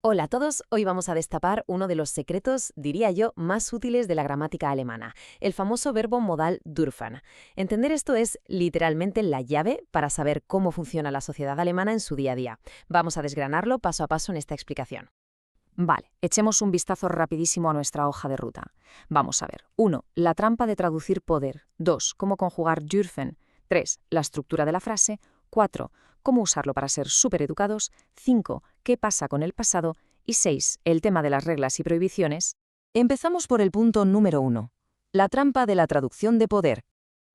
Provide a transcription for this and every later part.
Hola a todos, hoy vamos a destapar uno de los secretos, diría yo, más útiles de la gramática alemana, el famoso verbo modal dürfen. Entender esto es literalmente la llave para saber cómo funciona la sociedad alemana en su día a día. Vamos a desgranarlo paso a paso en esta explicación. Vale, echemos un vistazo rapidísimo a nuestra hoja de ruta. Vamos a ver. 1. La trampa de traducir poder. 2. Cómo conjugar dürfen. 3. La estructura de la frase. 4. Cómo usarlo para ser supereducados. 5. ¿Qué pasa con el pasado? Y 6. El tema de las reglas y prohibiciones. Empezamos por el punto número 1. La trampa de la traducción de poder.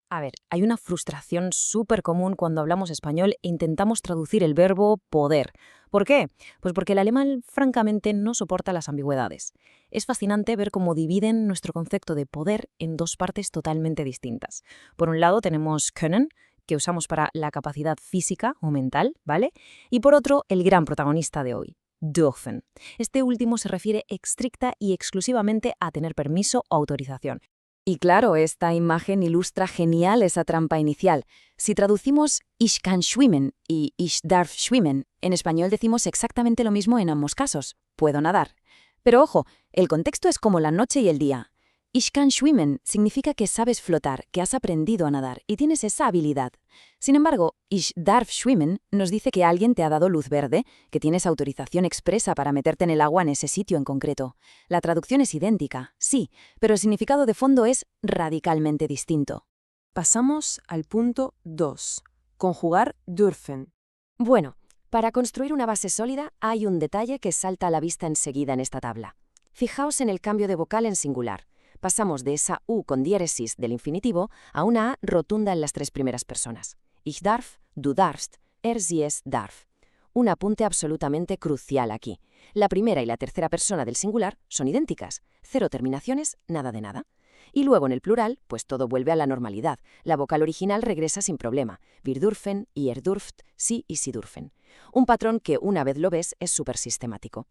A ver, hay una frustración súper común cuando hablamos español e intentamos traducir el verbo poder. ¿Por qué? Pues porque el alemán francamente no soporta las ambigüedades. Es fascinante ver cómo dividen nuestro concepto de poder en dos partes totalmente distintas. Por un lado tenemos können, que usamos para la capacidad física o mental, ¿vale? Y por otro, el gran protagonista de hoy, dürfen. Este último se refiere estricta y exclusivamente a tener permiso o autorización. Y claro, esta imagen ilustra genial esa trampa inicial. Si traducimos Ich kann schwimmen y Ich darf schwimmen, en español decimos exactamente lo mismo en ambos casos. Puedo nadar. Pero ojo, el contexto es como la noche y el día. Ich kann schwimmen significa que sabes flotar, que has aprendido a nadar y tienes esa habilidad. Sin embargo, Ich darf schwimmen nos dice que alguien te ha dado luz verde, que tienes autorización expresa para meterte en el agua en ese sitio en concreto. La traducción es idéntica, sí, pero el significado de fondo es radicalmente distinto. Pasamos al punto 2. Conjugar dürfen. Bueno, para construir una base sólida hay un detalle que salta a la vista enseguida en esta tabla. Fijaos en el cambio de vocal en singular. Pasamos de esa U con diéresis del infinitivo a una A rotunda en las tres primeras personas. Ich darf, du darfst, sie es darf. Un apunte absolutamente crucial aquí. La primera y la tercera persona del singular son idénticas. Cero terminaciones, nada de nada. Y luego en el plural, pues todo vuelve a la normalidad. La vocal original regresa sin problema. Wir dürfen, ihr dürft, sie y sie dürfen. Un patrón que una vez lo ves es súper sistemático.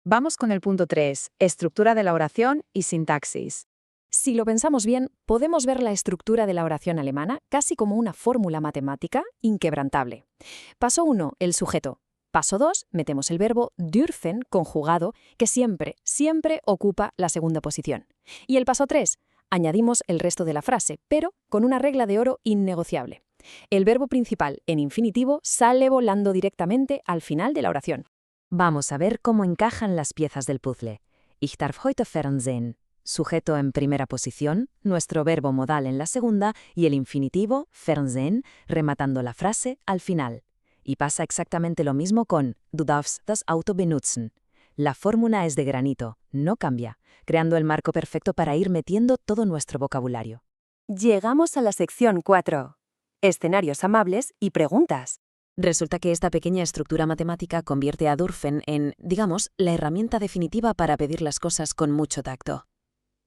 Vamos con el punto 3, estructura de la oración y sintaxis. Si lo pensamos bien, podemos ver la estructura de la oración alemana casi como una fórmula matemática inquebrantable. Paso 1, el sujeto. Paso 2, metemos el verbo dürfen conjugado, que siempre ocupa la segunda posición. Y el paso 3, añadimos el resto de la frase, pero con una regla de oro innegociable. El verbo principal en infinitivo sale volando directamente al final de la oración. Vamos a ver cómo encajan las piezas del puzzle. Ich darf heute Fernsehen. Sujeto en primera posición, nuestro verbo modal en la segunda y el infinitivo, Fernsehen, rematando la frase al final. Y pasa exactamente lo mismo con Du darfst das Auto benutzen. La fórmula es de granito, no cambia, creando el marco perfecto para ir metiendo todo nuestro vocabulario. Llegamos a la sección 4. Escenarios amables y preguntas. Resulta que esta pequeña estructura matemática convierte a dürfen en, digamos, la herramienta definitiva para pedir las cosas con mucho tacto.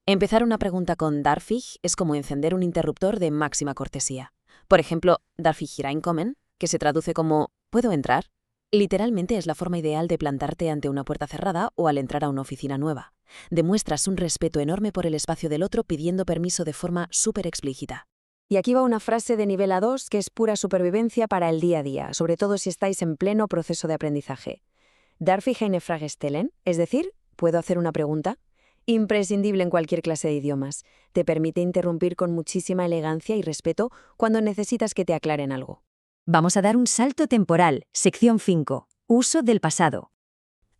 Empezar una pregunta con darf ich es como encender un interruptor de máxima cortesía. Por ejemplo, darf ich hereinkommen, que se traduce como ¿puedo entrar? Literalmente es la forma ideal de plantarte ante una puerta cerrada o al entrar a una oficina nueva. Demuestras un respeto enorme por el espacio del otro pidiendo permiso de forma súper explícita. Y aquí va una frase de nivel A2 que es pura supervivencia para el día a día, sobre todo si estáis en pleno proceso de aprendizaje. Darf ich eine Frage stellen? Es decir, ¿puedo hacer una pregunta? Imprescindible en cualquier clase de idiomas. Te permite interrumpir con muchísima elegancia y respeto cuando necesitas que te aclaren algo. Vamos a dar un salto temporal. Sección 5. Uso del pasado.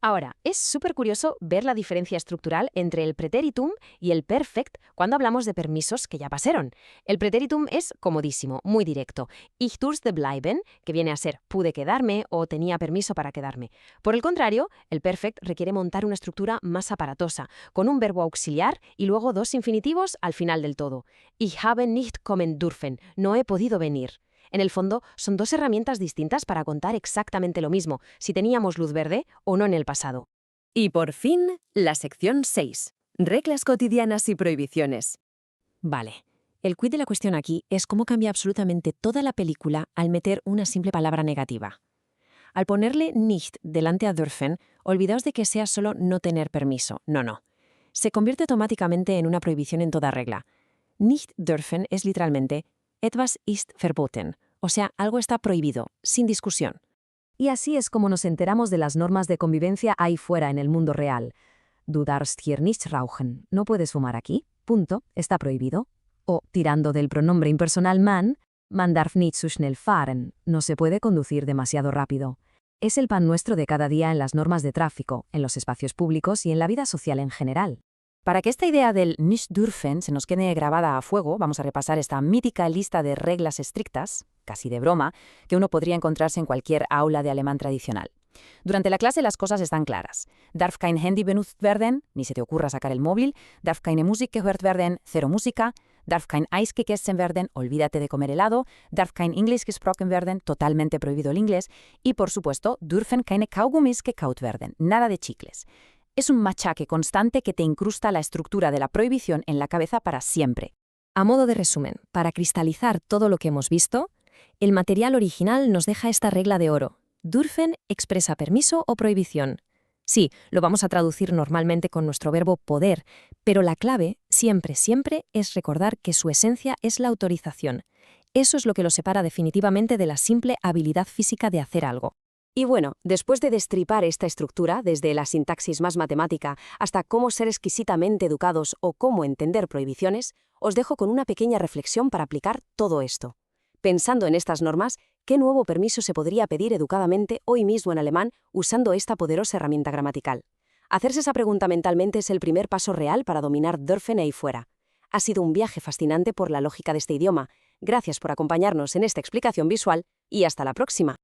Ahora, es súper curioso ver la diferencia estructural entre el pretéritum y el perfect cuando hablamos de permisos que ya pasaron. El pretéritum es comodísimo, muy directo. Ich durfte bleiben, que viene a ser pude quedarme o tenía permiso para quedarme. Por el contrario, el perfect requiere montar una estructura más aparatosa, con un verbo auxiliar y luego dos infinitivos al final del todo. Ich habe nicht kommen dürfen, no he podido venir. En el fondo, son dos herramientas distintas para contar exactamente lo mismo, si teníamos luz verde o no en el pasado. Y por fin, la sección 6. Reglas cotidianas y prohibiciones. Vale, el quid de la cuestión aquí es cómo cambia absolutamente toda la película al meter una simple palabra negativa. Al ponerle nicht delante a dürfen, olvidaos de que sea solo no tener permiso. No. Se convierte automáticamente en una prohibición en toda regla. Nicht dürfen es literalmente etwas ist verboten, o sea, algo está prohibido, sin discusión. Y así es como nos enteramos de las normas de convivencia ahí fuera en el mundo real. Du darfst hier nicht rauchen. No puedes fumar aquí. Punto. Está prohibido. O, tirando del pronombre impersonal man darf nicht zu schnell fahren. No se puede conducir demasiado rápido. Es el pan nuestro de cada día en las normas de tráfico, en los espacios públicos y en la vida social en general. Para que esta idea del nicht dürfen se nos quede grabada a fuego, vamos a repasar esta mítica lista de reglas estrictas, casi de broma, que uno podría encontrarse en cualquier aula de alemán tradicional. Durante la clase las cosas están claras. Darf kein Handy benutzt werden, ni se te ocurra sacar el móvil. Darf keine Musik gehört werden, cero música. Darf kein Eis gegessen werden, olvídate de comer helado. Darf kein Englisch gesprochen werden, totalmente prohibido el inglés. Y por supuesto, dürfen keine Kaugummis gekaut werden, nada de chicles. Es un machaque constante que te incrusta la estructura de la prohibición en la cabeza para siempre. A modo de resumen, para cristalizar todo lo que hemos visto, el material original nos deja esta regla de oro. Dürfen expresa permiso o prohibición. Sí, lo vamos a traducir normalmente con nuestro verbo poder, pero la clave, siempre, siempre, es recordar que su esencia es la autorización. Eso es lo que lo separa definitivamente de la simple habilidad física de hacer algo. Y bueno, después de destripar esta estructura, desde la sintaxis más matemática hasta cómo ser exquisitamente educados o cómo entender prohibiciones, os dejo con una pequeña reflexión para aplicar todo esto. Pensando en estas normas, ¿qué nuevo permiso se podría pedir educadamente hoy mismo en alemán usando esta poderosa herramienta gramatical? Hacerse esa pregunta mentalmente es el primer paso real para dominar dürfen ahí fuera. Ha sido un viaje fascinante por la lógica de este idioma. Gracias por acompañarnos en esta explicación visual y hasta la próxima.